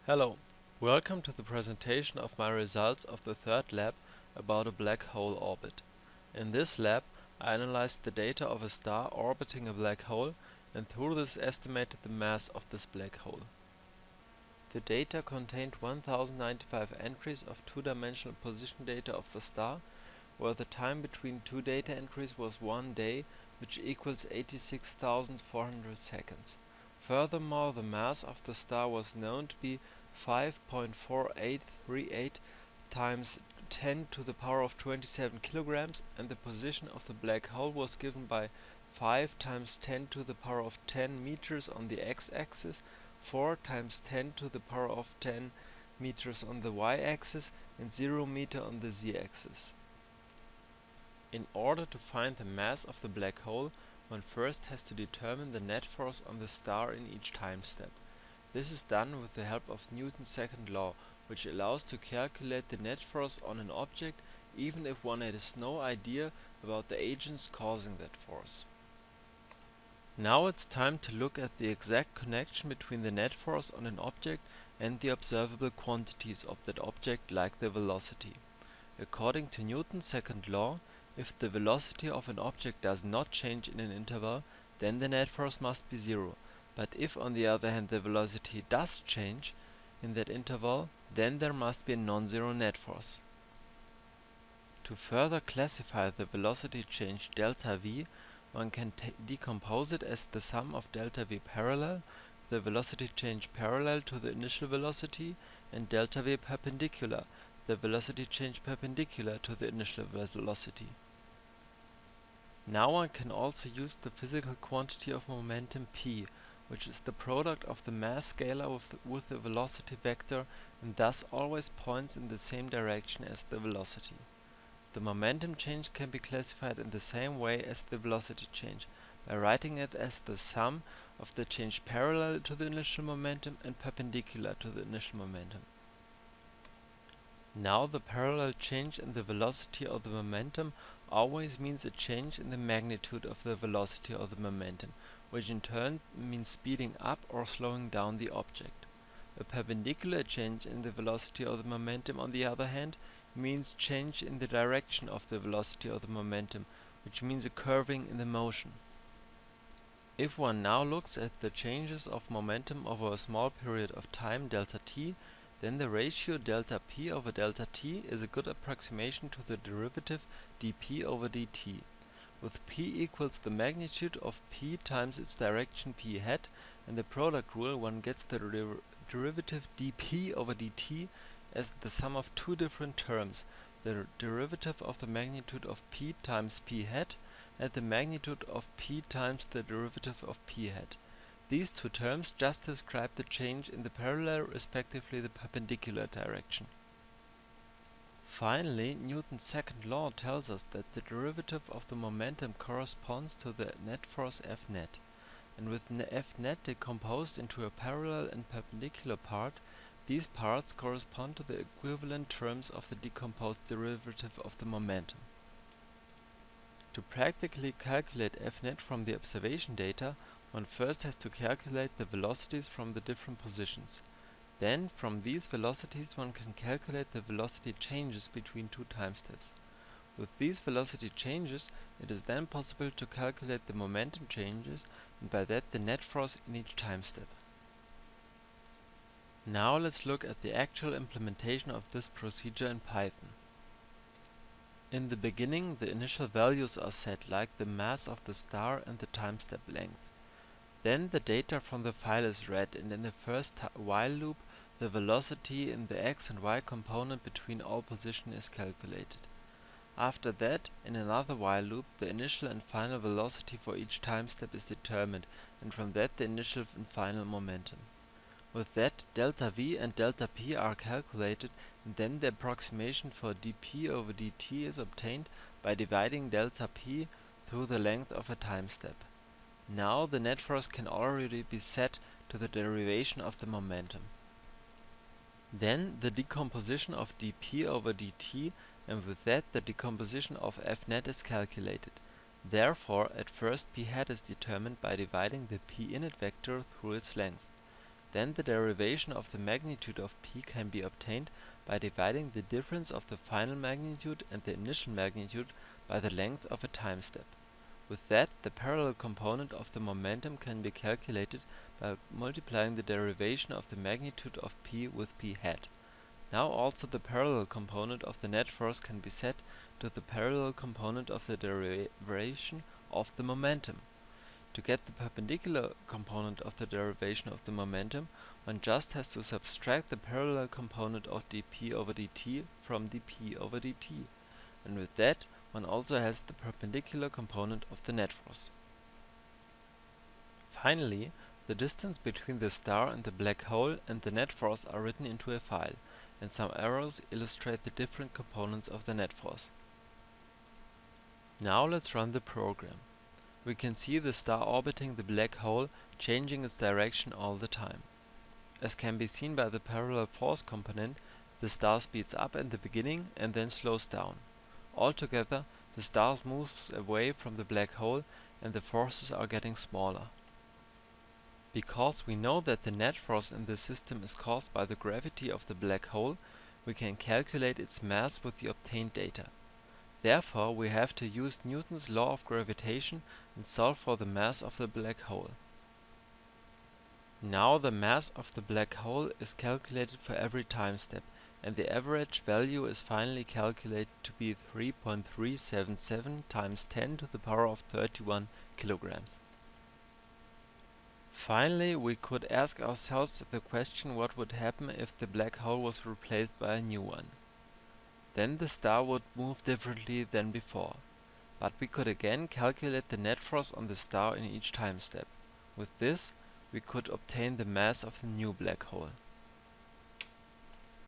Hello, welcome to the presentation of my results of the third lab about a black hole orbit. In this lab, I analyzed the data of a star orbiting a black hole and through this estimated the mass of this black hole. The data contained 1095 entries of two-dimensional position data of the star, where the time between two data entries was 1 day, which equals 86,400 seconds. Furthermore, the mass of the star was known to be 5.4838 times 10 to the power of 27 kilograms, and the position of the black hole was given by 5 times 10 to the power of 10 meters on the x-axis, 4 times 10 to the power of 10 meters on the y-axis, and 0 meter on the z-axis. In order to find the mass of the black hole, one first has to determine the net force on the star in each time step. This is done with the help of Newton's second law, which allows to calculate the net force on an object even if one has no idea about the agents causing that force. Now it's time to look at the exact connection between the net force on an object and the observable quantities of that object, like the velocity. According to Newton's second law, if the velocity of an object does not change in an interval, then the net force must be zero. But if on the other hand the velocity does change in that interval, then there must be a non-zero net force. To further classify the velocity change delta v, one can decompose it as the sum of delta v parallel, the velocity change parallel to the initial velocity, and delta v perpendicular, the velocity change perpendicular to the initial velocity. Now one can also use the physical quantity of momentum p, which is the product of the mass scalar with the velocity vector and thus always points in the same direction as the velocity. The momentum change can be classified in the same way as the velocity change, by writing it as the sum of the change parallel to the initial momentum and perpendicular to the initial momentum. Now the parallel change in the velocity of the momentum always means a change in the magnitude of the velocity of the momentum, which in turn means speeding up or slowing down the object. A perpendicular change in the velocity of the momentum, on the other hand, means change in the direction of the velocity of the momentum, which means a curving in the motion. If one now looks at the changes of momentum over a small period of time delta t, then the ratio delta p over delta t is a good approximation to the derivative dp over dt. With p equals the magnitude of p times its direction p hat and the product rule, one gets the derivative dp over dt as the sum of two different terms, the derivative of the magnitude of p times p hat and the magnitude of p times the derivative of p hat. These two terms just describe the change in the parallel, respectively the perpendicular direction. Finally, Newton's second law tells us that the derivative of the momentum corresponds to the net force F net, and with F net decomposed into a parallel and perpendicular part, these parts correspond to the equivalent terms of the decomposed derivative of the momentum. To practically calculate F net from the observation data, one first has to calculate the velocities from the different positions. Then, from these velocities one can calculate the velocity changes between two time steps. With these velocity changes, it is then possible to calculate the momentum changes and by that the net force in each time step. Now let's look at the actual implementation of this procedure in Python. In the beginning, the initial values are set, like the mass of the star and the time step length. Then the data from the file is read, and in the first while loop, the velocity in the x and y component between all positions is calculated. After that, in another while loop, the initial and final velocity for each time step is determined, and from that the initial and final momentum. With that, delta v and delta p are calculated, and then the approximation for dp over dt is obtained by dividing delta p through the length of a time step. Now the net force can already be set to the derivation of the momentum. Then the decomposition of dp over dt, and with that the decomposition of F net is calculated. Therefore, at first p hat is determined by dividing the p init vector through its length. Then the derivation of the magnitude of p can be obtained by dividing the difference of the final magnitude and the initial magnitude by the length of a time step. With that, the parallel component of the momentum can be calculated by multiplying the derivation of the magnitude of p with p hat. Now also the parallel component of the net force can be set to the parallel component of the derivation of the momentum. To get the perpendicular component of the derivation of the momentum, one just has to subtract the parallel component of dp over dt from dp over dt, and with that one also has the perpendicular component of the net force. Finally, the distance between the star and the black hole and the net force are written into a file, and some arrows illustrate the different components of the net force. Now let's run the program. We can see the star orbiting the black hole changing its direction all the time. As can be seen by the parallel force component, the star speeds up in the beginning and then slows down. Altogether, the star moves away from the black hole and the forces are getting smaller. Because we know that the net force in the system is caused by the gravity of the black hole, we can calculate its mass with the obtained data. Therefore, we have to use Newton's law of gravitation and solve for the mass of the black hole. Now the mass of the black hole is calculated for every time step, and the average value is finally calculated to be 3.377 times 10 to the power of 31 kilograms. Finally, we could ask ourselves the question what would happen if the black hole was replaced by a new one. Then the star would move differently than before. But we could again calculate the net force on the star in each time step. With this, we could obtain the mass of the new black hole.